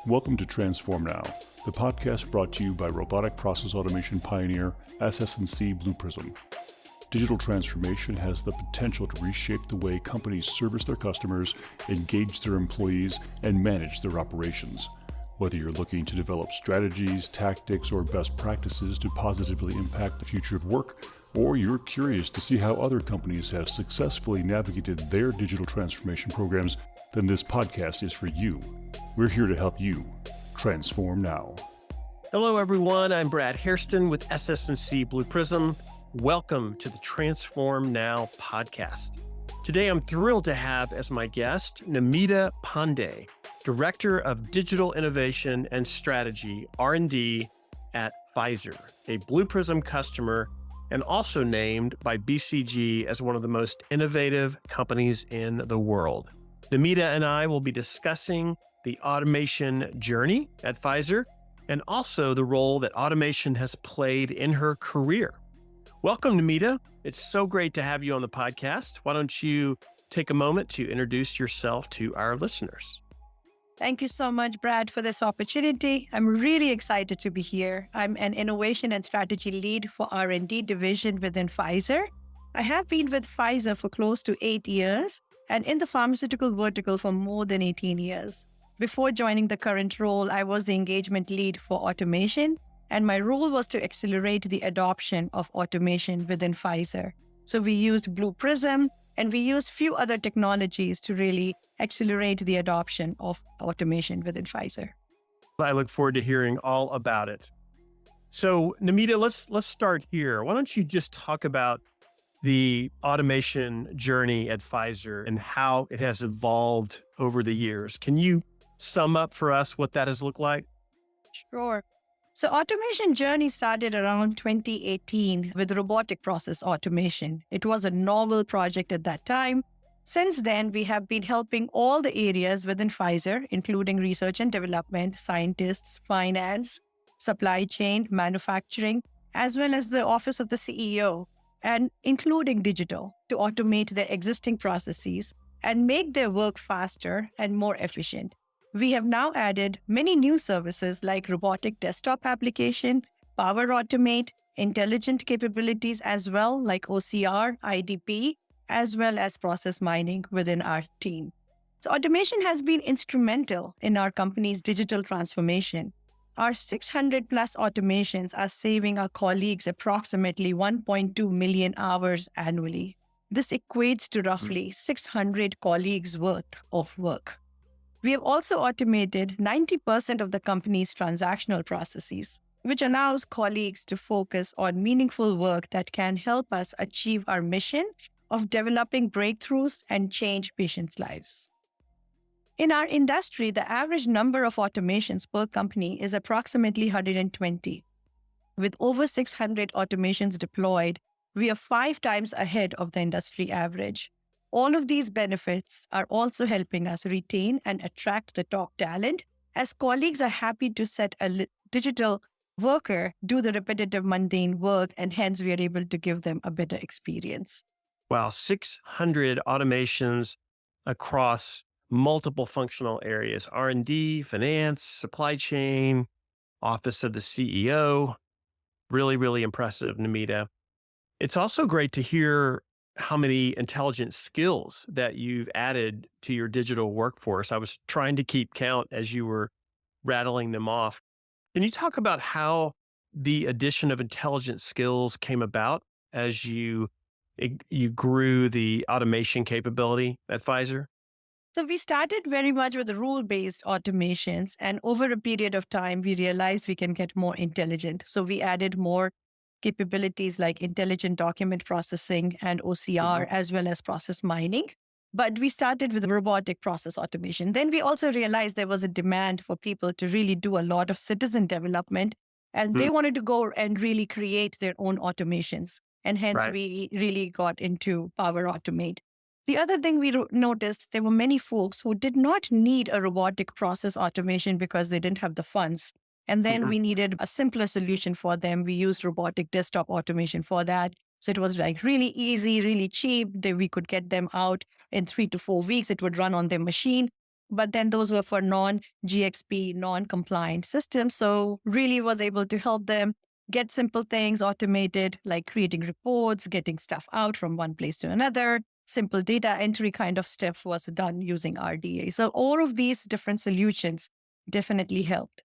Welcome to Transform Now, the podcast brought to you by robotic process automation pioneer SS&C Blue Prism. Digital transformation has the potential to reshape the way companies service their customers, engage their employees, and manage their operations. Whether you're looking to develop strategies, tactics, or best practices to positively impact the future of work, or you're curious to see how other companies have successfully navigated their digital transformation programs, then this podcast is for you. We're here to help you transform now. Hello, everyone. I'm Brad Hairston with SS&C Blue Prism. Welcome to the Transform Now podcast. Today, I'm thrilled to have as my guest Namita Pande, Director of Digital Innovation and Strategy, R&D at Pfizer, a Blue Prism customer and also named by BCG as one of the most innovative companies in the world. Namita and I will be discussing the automation journey at Pfizer and also the role that automation has played in her career. Welcome, Namita. It's so great to have you on the podcast. Why don't you take a moment to introduce yourself to our listeners? Thank you so much, Brad, for this opportunity. I'm really excited to be here. I'm an innovation and strategy lead for R&D division within Pfizer. I have been with Pfizer for close to 8 years and in the pharmaceutical vertical for more than 18 years. Before joining the current role, I was the engagement lead for automation, and my role was to accelerate the adoption of automation within Pfizer. So we used Blue Prism, and we used few other technologies to really accelerate the adoption of automation within Pfizer. I look forward to hearing all about it. So, Namita, let's start here. Why don't you just talk about the automation journey at Pfizer and how it has evolved over the years? Can you sum up for us what that has looked like? Sure. So automation journey started around 2018 with robotic process automation. It was a novel project at that time. Since then, we have been helping all the areas within Pfizer, including research and development, scientists, finance, supply chain, manufacturing, as well as the office of the CEO, and including digital, to automate their existing processes and make their work faster and more efficient. We have now added many new services like robotic desktop application, Power Automate, intelligent capabilities as well like OCR, IDP, as well as process mining within our team. So automation has been instrumental in our company's digital transformation. Our 600 plus automations are saving our colleagues approximately 1.2 million hours annually. This equates to roughly 600 colleagues worth of work. We have also automated 90% of the company's transactional processes, which allows colleagues to focus on meaningful work that can help us achieve our mission of developing breakthroughs and change patients' lives. In our industry, the average number of automations per company is approximately 120. With over 600 automations deployed, we are 5 times ahead of the industry average. All of these benefits are also helping us retain and attract the top talent, as colleagues are happy to set a digital worker do the repetitive mundane work, and hence we are able to give them a better experience. Wow, 600 automations across multiple functional areas, R&D, finance, supply chain, office of the CEO. Really, really impressive, Namita. It's also great to hear how many intelligent skills that you've added to your digital workforce. I was trying to keep count as you were rattling them off. Can you talk about how the addition of intelligent skills came about as you grew the automation capability at Pfizer? So we started very much with the rule-based automations, and over a period of time, we realized we can get more intelligent. So we added more capabilities like intelligent document processing and OCR, as well as process mining. But we started with robotic process automation. Then we also realized there was a demand for people to really do a lot of citizen development, and they wanted to go and really create their own automations. And hence we really got into Power Automate. The other thing we noticed, there were many folks who did not need a robotic process automation because they didn't have the funds. And then we needed a simpler solution for them. We used robotic desktop automation for that. So it was like really easy, really cheap. We could get them out in 3 to 4 weeks. It would run on their machine. but then those were for non-GXP, non-compliant systems. So really was able to help them get simple things automated, like creating reports, getting stuff out from one place to another. Simple data entry kind of stuff was done using RDA. So all of these different solutions definitely helped.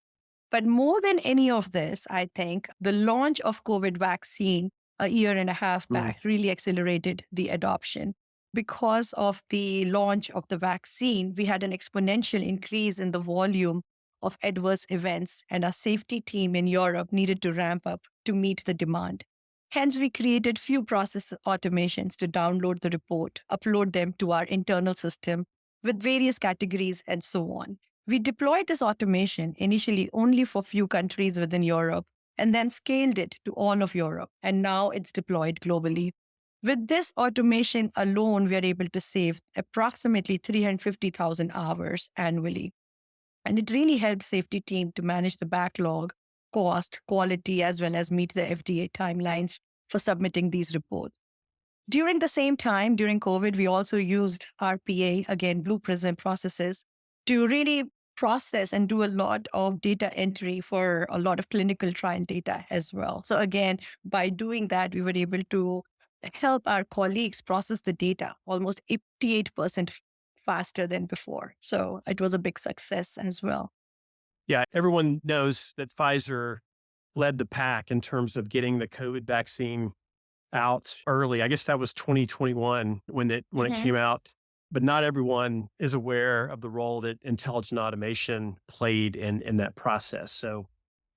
But more than any of this, I think the launch of COVID vaccine a year and a half back really accelerated the adoption. Because of the launch of the vaccine, we had an exponential increase in the volume of adverse events, and our safety team in Europe needed to ramp up to meet the demand. Hence, we created few process automations to download the report, upload them to our internal system with various categories, and so on. We deployed this automation initially only for few countries within Europe and then scaled it to all of Europe. And now it's deployed globally. With this automation alone, we are able to save approximately 350,000 hours annually. And it really helped safety team to manage the backlog, cost, quality, as well as meet the FDA timelines for submitting these reports. During the same time, during COVID, we also used RPA, again, Blue Prism processes, to really process and do a lot of data entry for a lot of clinical trial data as well. So again, by doing that, we were able to help our colleagues process the data almost 88% faster than before. So it was a big success as well. Yeah, everyone knows that Pfizer led the pack in terms of getting the COVID vaccine out early. I guess that was 2021 when it came out. But not everyone is aware of the role that intelligent automation played in that process. So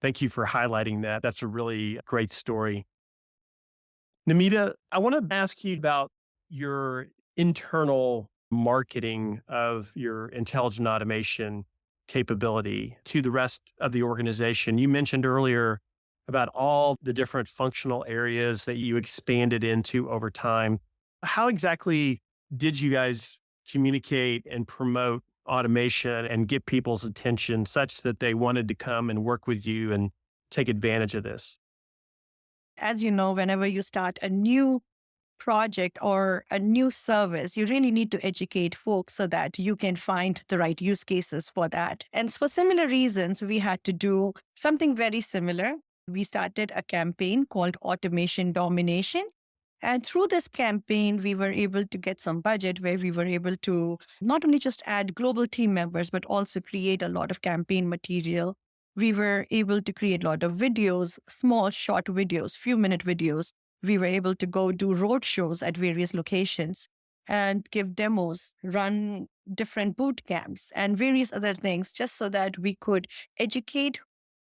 thank you for highlighting that. That's a really great story. Namita, I want to ask you about your internal marketing of your intelligent automation capability to the rest of the organization. You mentioned earlier about all the different functional areas that you expanded into over time. How exactly did you guys communicate and promote automation and get people's attention such that they wanted to come and work with you and take advantage of this? As you know, whenever you start a new project or a new service, you really need to educate folks so that you can find the right use cases for that. And for similar reasons, we had to do something very similar. We started a campaign called Automation Domination. And through this campaign, we were able to get some budget where we were able to not only just add global team members, but also create a lot of campaign material. We were able to create a lot of videos, small, short videos, few-minute videos. We were able to go do road shows at various locations and give demos, run different boot camps and various other things just so that we could educate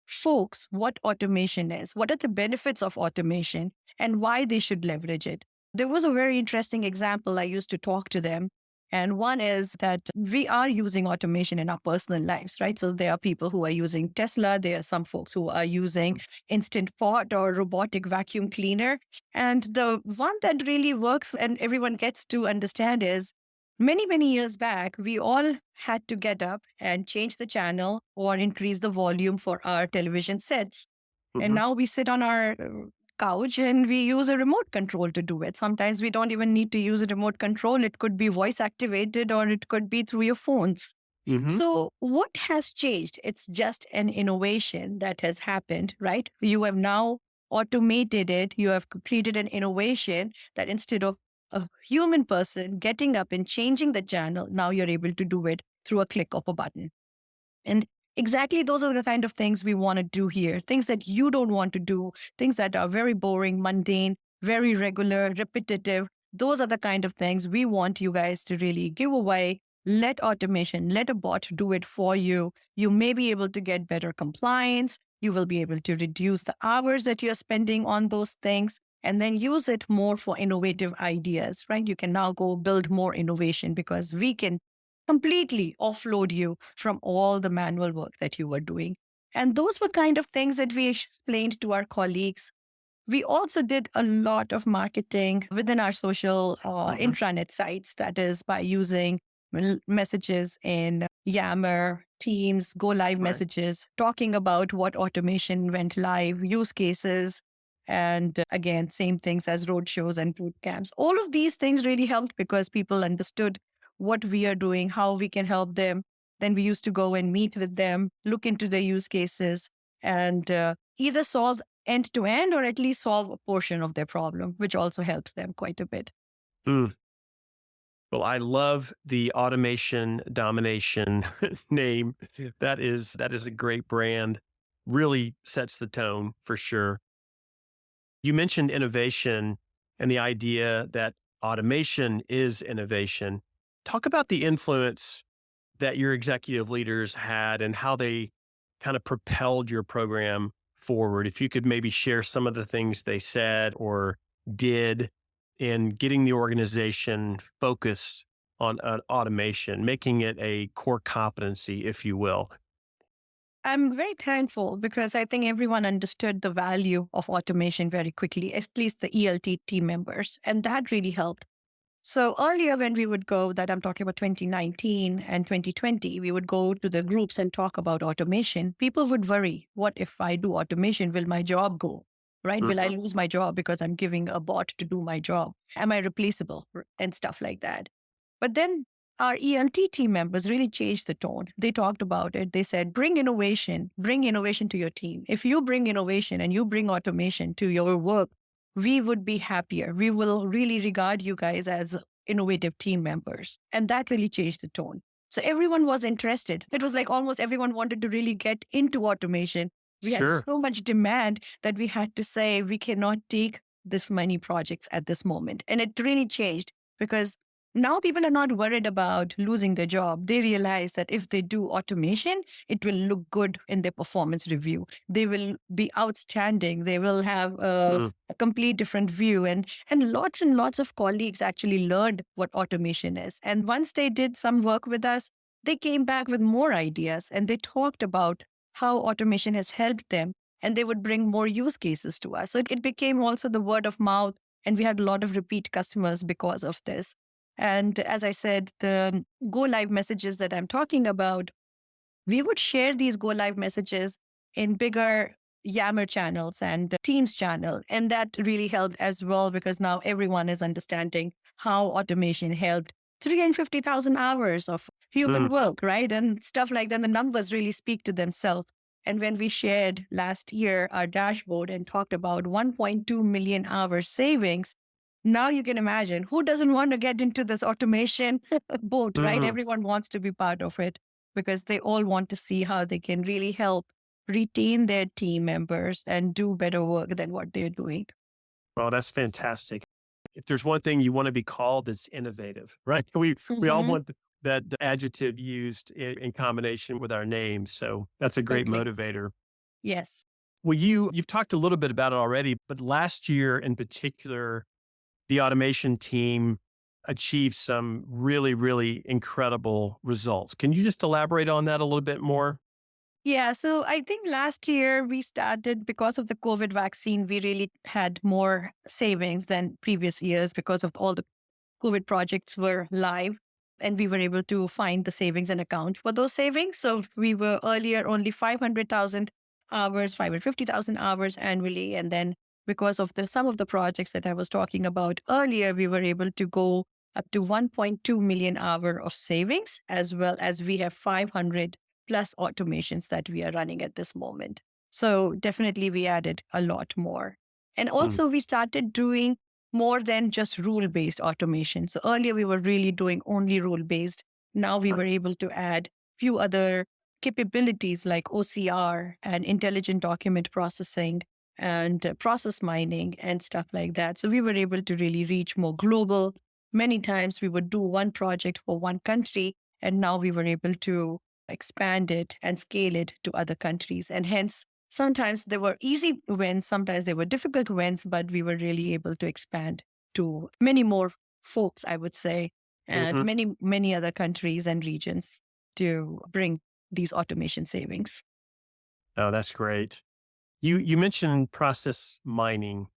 folks what automation is, what are the benefits of automation, and why they should leverage it. There was a very interesting example I used to talk to them. And one is that we are using automation in our personal lives, right? So there are people who are using Tesla. There are some folks who are using Instant Pot or robotic vacuum cleaner. And the one that really works and everyone gets to understand is many, many years back, we all had to get up and change the channel or increase the volume for our television sets. And now we sit on our couch and we use a remote control to do it. Sometimes we don't even need to use a remote control. It could be voice activated or it could be through your phones. So what has changed? It's just an innovation that has happened, right? You have now automated it. You have completed an innovation that instead of a human person getting up and changing the channel, now you're able to do it through a click of a button. And exactly those are the kind of things we want to do here. Things that you don't want to do, things that are very boring, mundane, very regular, repetitive. Those are the kind of things we want you guys to really give away. Let automation, let a bot do it for you. You may be able to get better compliance. You will be able to reduce the hours that you're spending on those things and then use it more for innovative ideas, right? You can now go build more innovation because we can completely offload you from all the manual work that you were doing. And those were kind of things that we explained to our colleagues. We also did a lot of marketing within our social intranet sites, that is by using messages in Yammer, Teams, Go Live messages, talking about what automation went live, use cases, and again, same things as roadshows and boot camps. All of these things really helped because people understood what we are doing, how we can help them. then we used to go and meet with them, look into their use cases, and either solve end to end or at least solve a portion of their problem, which also helped them quite a bit. Mm. Well, I love the automation domination name. That is a great brand. Really sets the tone for sure. You mentioned innovation and the idea that automation is innovation. Talk about the influence that your executive leaders had and how they kind of propelled your program forward. If you could maybe share some of the things they said or did in getting the organization focused on automation, making it a core competency, if you will. I'm very thankful because I think everyone understood the value of automation very quickly, at least the ELT team members, and that really helped. So earlier when we would go, that I'm talking about 2019 and 2020, we would go to the groups and talk about automation. People would worry, what if I do automation? Will my job go? Right? Will I lose my job because I'm giving a bot to do my job? Am I replaceable? And stuff like that. But then our ELT team members really changed the tone. They talked about it. They said, bring innovation to your team. If you bring innovation and you bring automation to your work, we would be happier. We will really regard you guys as innovative team members. And that really changed the tone. So everyone was interested. It was like almost everyone wanted to really get into automation. We had so much demand that we had to say, we cannot take this many projects at this moment. And it really changed because now people are not worried about losing their job. They realize that if they do automation, it will look good in their performance review. They will be outstanding. They will have a complete different view. And lots of colleagues actually learned what automation is. And once they did some work with us, they came back with more ideas and they talked about how automation has helped them. And they would bring more use cases to us. So it became also the word of mouth. And we had a lot of repeat customers because of this. And as I said, the go live messages that I'm talking about, we would share these go live messages in bigger Yammer channels and Teams channel. And that really helped as well because now everyone is understanding how automation helped 350,000 hours of human work, right? And stuff like that. The numbers really speak to themselves. And when we shared last year our dashboard and talked about 1.2 million hours savings, now you can imagine who doesn't want to get into this automation boat, right? Everyone wants to be part of it because they all want to see how they can really help retain their team members and do better work than what they're doing. Well, that's fantastic. If there's one thing you want to be called, it's innovative, right? We all want that adjective used in combination with our names. So that's a great motivator. Yes. Well, you've talked a little bit about it already, but last year in particular, the automation team achieved some really, really incredible results. Can you just elaborate on that a little bit more? Yeah, so I think last year we started because of the COVID vaccine, we really had more savings than previous years because of all the COVID projects were live and we were able to find the savings and account for those savings. So we were earlier only 500,000 hours, 550,000 hours annually. And then because of some of the projects that I was talking about earlier, we were able to go up to 1.2 million hour of savings, as well as we have 500 plus automations that we are running at this moment. So definitely we added a lot more. And also we started doing more than just rule-based automation. So earlier we were really doing only rule-based. Now we were able to add few other capabilities like OCR and intelligent document processing and process mining and stuff like that. So we were able to really reach more global. Many times we would do one project for one country, and now we were able to expand it and scale it to other countries. And hence, sometimes there were easy wins, sometimes there were difficult wins, but we were really able to expand to many more folks, I would say, and many other countries and regions to bring these automation savings. Oh, that's great. You mentioned process mining.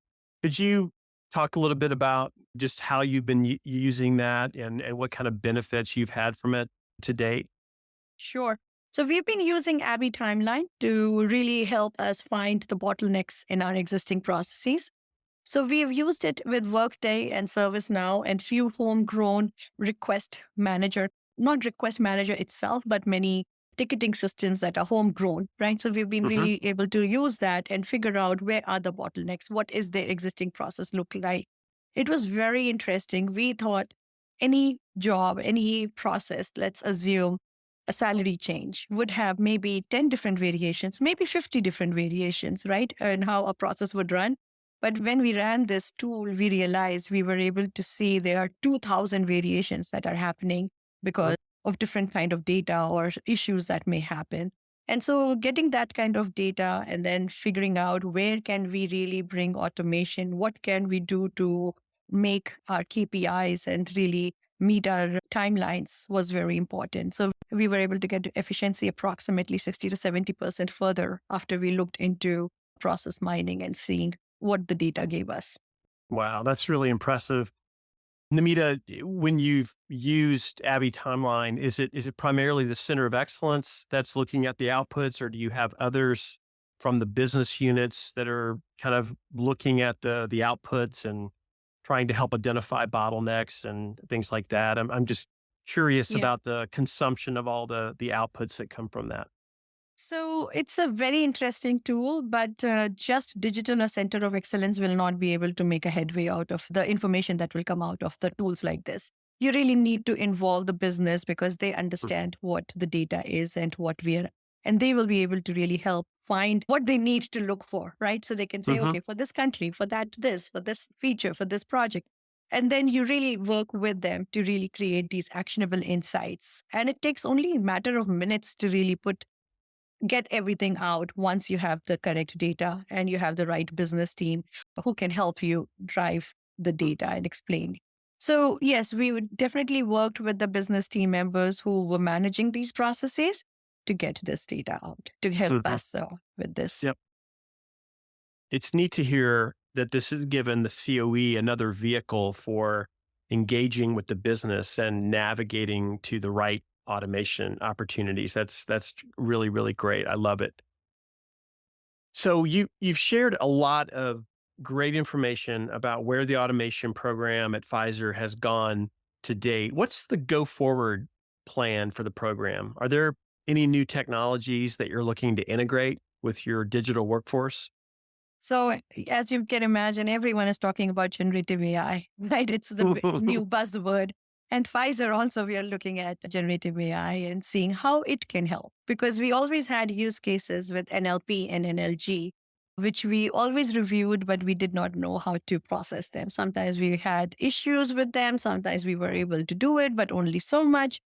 Could you talk a little bit about just how you've been using that and what kind of benefits you've had from it to date? Sure. So we've been using Abby Timeline to really help us find the bottlenecks in our existing processes. So we've used it with Workday and ServiceNow and few homegrown request manager not request manager itself, but many ticketing systems that are homegrown, right? So we've been Hmm. really able to use that and figure out where are the bottlenecks, what is their existing process look like. It was very interesting. We thought any job, any process, let's assume a salary change would have maybe 10 different variations, maybe 50 different variations, right? And how a process would run. But when we ran this tool, we realized we were able to see there are 2,000 variations that are happening because of different kind of data or issues that may happen. And so getting that kind of data and then figuring out where can we really bring automation, what can we do to make our KPIs and really meet our timelines was very important. So we were able to get efficiency approximately 60 to 70% further after we looked into process mining and seeing what the data gave us. Wow, that's really impressive. Namita, when you've used Abby Timeline, is it primarily the center of excellence that's looking at the outputs, or do you have others from the business units that are kind of looking at the outputs and trying to help identify bottlenecks and things like that? I'm just curious Yeah. about the consumption of all the outputs that come from that. So it's a very interesting tool, but just digital a center of excellence will not be able to make a headway out of the information that will come out of the tools like this. You really need to involve the business because they understand what the data is and what we are, and they will be able to really help find what they need to look for, right? So they can say, Mm-hmm. okay, for this country, for that, this, for this feature, for this project. And then you really work with them to really create these actionable insights. And it takes only a matter of minutes to really get everything out once you have the correct data and you have the right business team who can help you drive the data and explain. So yes, we would definitely worked with the business team members who were managing these processes to get this data out to help Mm-hmm. us with this. Yep. It's neat to hear that this has given the COE another vehicle for engaging with the business and navigating to the right automation opportunities. That's really, really great. I love it. So you've shared a lot of great information about where the automation program at Pfizer has gone to date. What's the go forward plan for the program? Are there any new technologies that you're looking to integrate with your digital workforce? So as you can imagine, everyone is talking about generative AI, right? It's the new buzzword. And Pfizer also, we are looking at generative AI and seeing how it can help because we always had use cases with NLP and NLG, which we always reviewed, but we did not know how to process them. Sometimes we had issues with them. Sometimes we were able to do it, but only so much.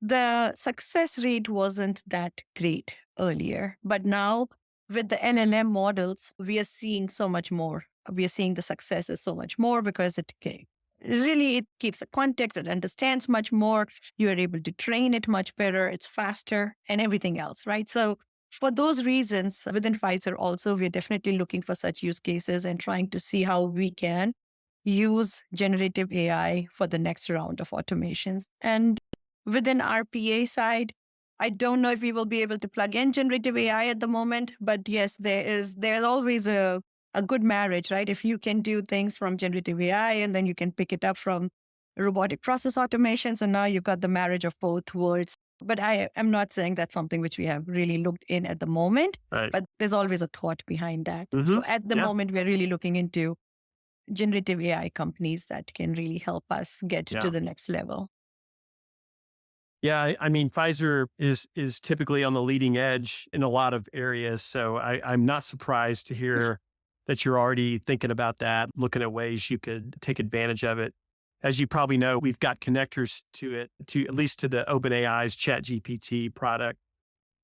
The success rate wasn't that great earlier, but now with the NLM models, we are seeing so much more. We are seeing the success is so much more because really it keeps the context, it understands much more. You are able to train it much better, it's faster, and everything else, right? So for those reasons, within Pfizer also, we're definitely looking for such use cases and trying to see how we can use generative AI for the next round of automations. And within our PA side, I don't know if we will be able to plug in generative AI at the moment, but yes, there's always a good marriage, right? If you can do things from generative AI and then you can pick it up from robotic process automation. So now you've got the marriage of both worlds. But I am not saying that's something which we have really looked in at the moment, Right. but there's always a thought behind that. Mm-hmm. So at the Yeah. moment, we're really looking into generative AI companies that can really help us get Yeah. to the next level. Yeah, I mean, Pfizer is typically on the leading edge in a lot of areas. So I'm not surprised to hear that you're already thinking about that, looking at ways you could take advantage of it. As you probably know, we've got connectors to it, to at least to the OpenAI's ChatGPT product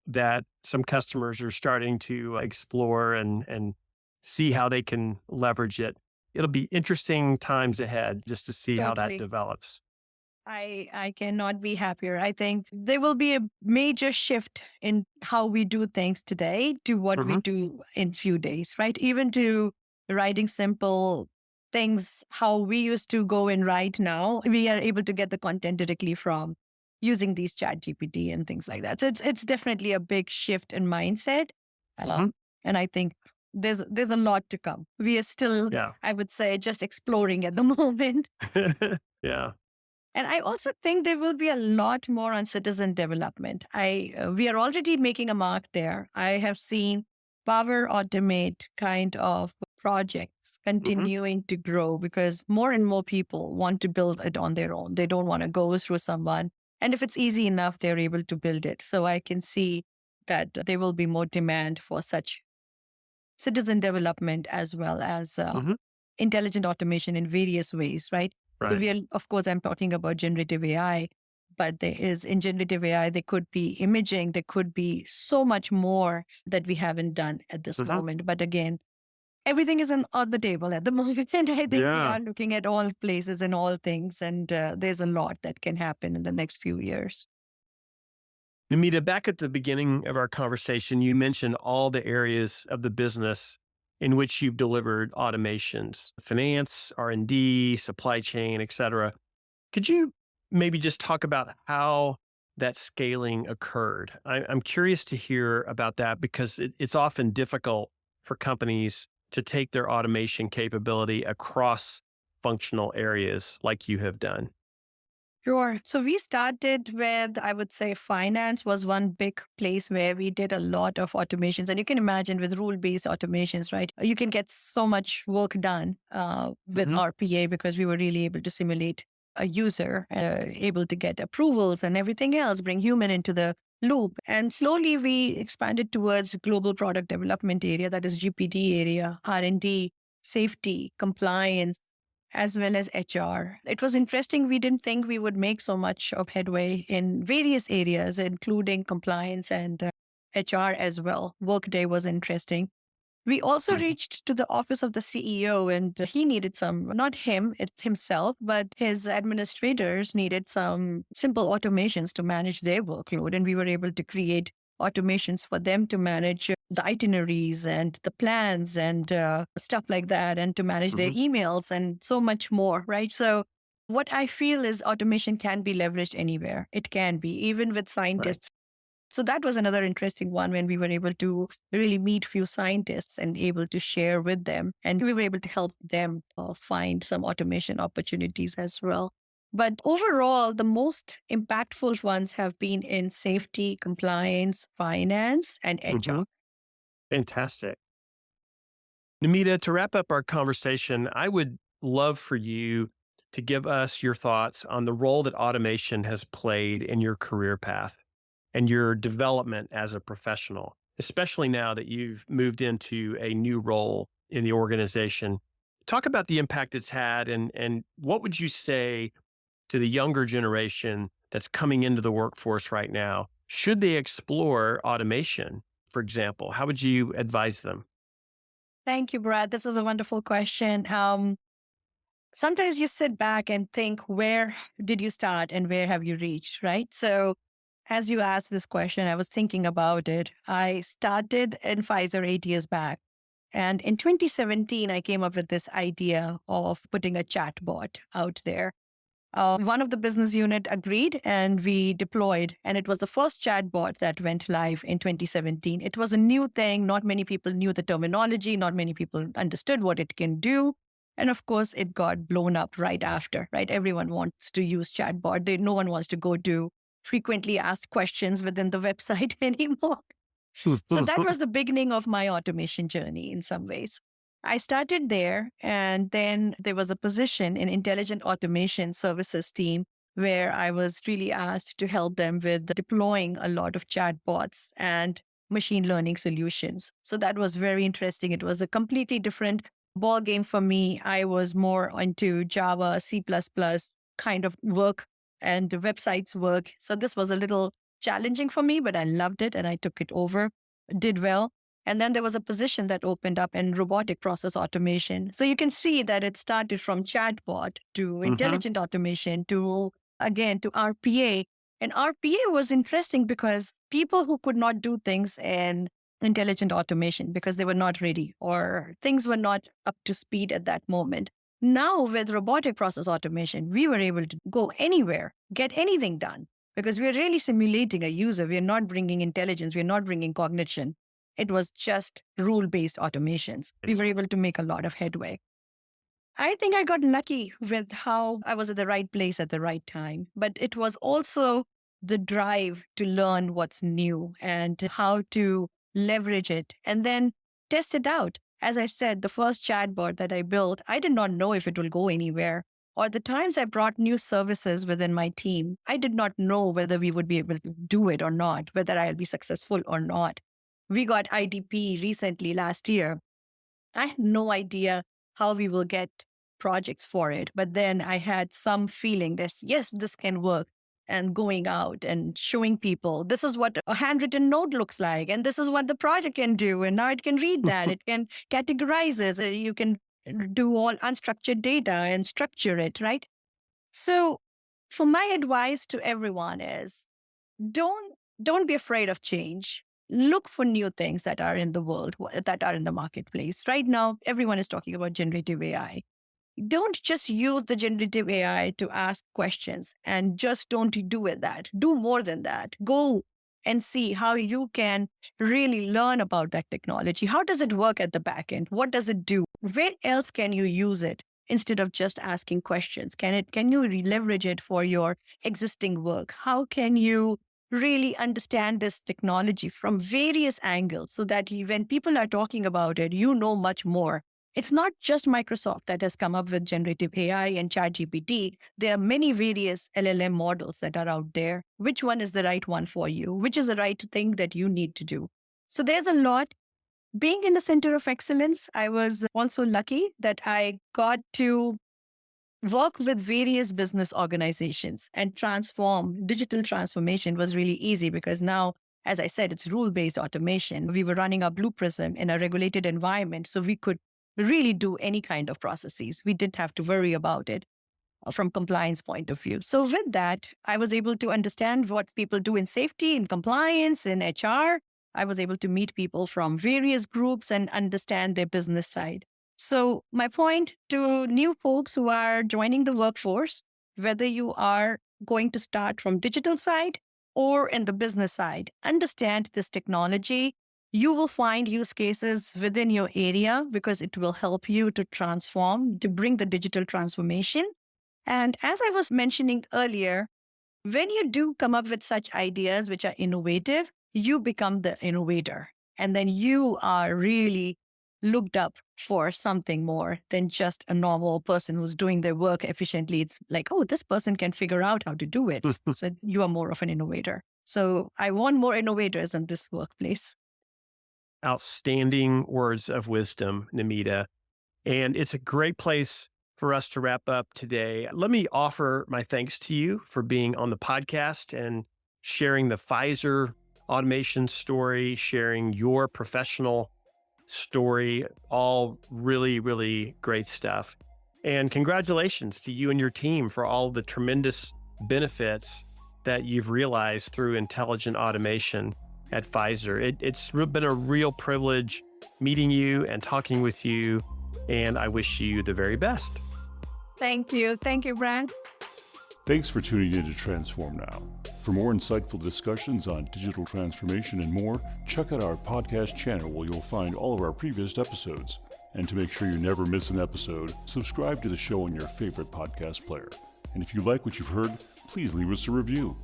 that some customers are starting to explore and see how they can leverage it. It'll be interesting times ahead just to see how that Totally. develops. I cannot be happier. I think there will be a major shift in how we do things today to what we Hmm. do in few days, right? Even to writing simple things, how we used to go and write now, we are able to get the content directly from using these chat GPT and things like that. So it's definitely a big shift in mindset. Hmm. And I think there's a lot to come. We are still, Yeah. I would say, just exploring at the moment. Yeah. And I also think there will be a lot more on citizen development. We are already making a mark there. I have seen Power Automate kind of projects Hmm. continuing to grow because more and more people want to build it on their own. They don't want to go through someone. And if it's easy enough, they're able to build it. So I can see that there will be more demand for such citizen development as well as Hmm. intelligent automation in various ways, right? So Right. of course, I'm talking about generative AI, but there is in generative AI, there could be imaging, there could be so much more that we haven't done at this Hmm. moment. But again, everything is on the table at the moment. And I think we Yeah. are looking at all places and all things. And there's a lot that can happen in the next few years. Namita, back at the beginning of our conversation, you mentioned all the areas of the business in which you've delivered automations, finance, R&D, supply chain, et cetera. Could you maybe just talk about how that scaling occurred? I'm curious to hear about that because it's often difficult for companies to take their automation capability across functional areas like you have done. Sure. So we started with, I would say, finance was one big place where we did a lot of automations. And you can imagine with rule based automations, right? You can get so much work done with Hmm. RPA because we were really able to simulate a user, able to get approvals and everything else, bring human into the loop. And slowly we expanded towards global product development area, that is GPD area, R&D, safety, compliance, as well as HR. It was interesting. We didn't think we would make so much of headway in various areas, including compliance and HR as well. Workday was interesting. We also Hmm. reached to the office of the CEO, and he needed some, not him, it's himself, but his administrators needed some simple automations to manage their workload. And we were able to create automations for them to manage the itineraries and the plans and stuff like that, and to manage their Hmm. emails and so much more, right? So, what I feel is automation can be leveraged anywhere. It can be, even with Right. scientists. So that was another interesting one when we were able to really meet few scientists and able to share with them. And we were able to help them find some automation opportunities as well. But overall, the most impactful ones have been in safety, compliance, finance, and Hmm. HR. Fantastic. Namita, to wrap up our conversation, I would love for you to give us your thoughts on the role that automation has played in your career path and your development as a professional, especially now that you've moved into a new role in the organization. Talk about the impact it's had and what would you say to the younger generation that's coming into the workforce right now? Should they explore automation, for example? How would you advise them? Thank you, Brad. This is a wonderful question. Sometimes you sit back and think, where did you start and where have you reached, right? So, as you asked this question, I was thinking about it. I started in Pfizer 8 years back. And in 2017, I came up with this idea of putting a chatbot out there. One of the business unit agreed and we deployed, and it was the first chatbot that went live in 2017. It was a new thing. Not many people knew the terminology. Not many people understood what it can do. And of course, it got blown up right after, right? Everyone wants to use chatbot. No one wants to go to frequently asked questions within the website anymore. So that was the beginning of my automation journey in some ways. I started there, and then there was a position in intelligent automation services team where I was really asked to help them with deploying a lot of chatbots and machine learning solutions. So that was very interesting. It was a completely different ball game for me. I was more into Java, C++ kind of work and the websites work. So this was a little challenging for me, but I loved it and I took it over, did well. And then there was a position that opened up in robotic process automation. So you can see that it started from chatbot to Hmm. intelligent automation to, again, to RPA. And RPA was interesting because people who could not do things in intelligent automation because they were not ready or things were not up to speed at that moment. Now, with robotic process automation, we were able to go anywhere, get anything done because we're really simulating a user. We're not bringing intelligence, we're not bringing cognition. It was just rule based automations. We were able to make a lot of headway. I think I got lucky with how I was at the right place at the right time. But it was also the drive to learn what's new and how to leverage it and then test it out. As I said, the first chatbot that I built, I did not know if it will go anywhere. Or the times I brought new services within my team, I did not know whether we would be able to do it or not, whether I'll be successful or not. We got IDP recently last year. I had no idea how we will get projects for it. But then I had some feeling that, yes, this can work. And going out and showing people, this is what a handwritten note looks like. And this is what the project can do. And now it can read that. It can categorize it. You can do all unstructured data and structure it, right? So for my advice to everyone is don't be afraid of change. Look for new things that are in the world, that are in the marketplace. Right now, everyone is talking about generative AI. Don't just use the generative AI to ask questions and just don't do it that. Do more than that. Go and see how you can really learn about that technology. How does it work at the back end? What does it do? Where else can you use it instead of just asking questions? Can you leverage it for your existing work? How can you really understand this technology from various angles so that when people are talking about it, you know much more. It's not just Microsoft that has come up with generative AI and ChatGPT. There are many various LLM models that are out there. Which one is the right one for you? Which is the right thing that you need to do? So there's a lot. Being in the center of excellence, I was also lucky that I got to work with various business organizations and transform. Digital transformation was really easy because now, as I said, it's rule-based automation. We were running our Blue Prism in a regulated environment, so we could really do any kind of processes. We didn't have to worry about it from compliance point of view. So with that, I was able to understand what people do in safety, in compliance, in HR. I was able to meet people from various groups and understand their business side. So my point to new folks who are joining the workforce, whether you are going to start from digital side or in the business side, understand this technology. You will find use cases within your area because it will help you to transform, to bring the digital transformation. And as I was mentioning earlier, when you do come up with such ideas which are innovative, you become the innovator. And then you are really looked up for something more than just a normal person who's doing their work efficiently. It's like, oh, this person can figure out how to do it. So you are more of an innovator. So I want more innovators in this workplace. Outstanding words of wisdom, Namita. And it's a great place for us to wrap up today. Let me offer my thanks to you for being on the podcast and sharing the Pfizer automation story, sharing your professional story, all really, really great stuff. And congratulations to you and your team for all the tremendous benefits that you've realized through intelligent automation at Pfizer. It's been a real privilege meeting you and talking with you, and I wish you the very best. Thank you. Thank you, Brad. Thanks for tuning in to Transform Now. For more insightful discussions on digital transformation and more, check out our podcast channel where you'll find all of our previous episodes. And to make sure you never miss an episode, subscribe to the show on your favorite podcast player. And if you like what you've heard, please leave us a review.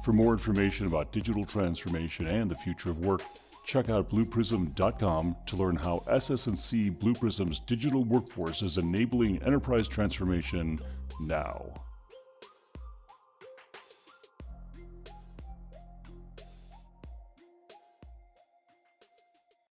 For more information about digital transformation and the future of work, check out blueprism.com to learn how SS&C Blue Prism's digital workforce is enabling enterprise transformation now.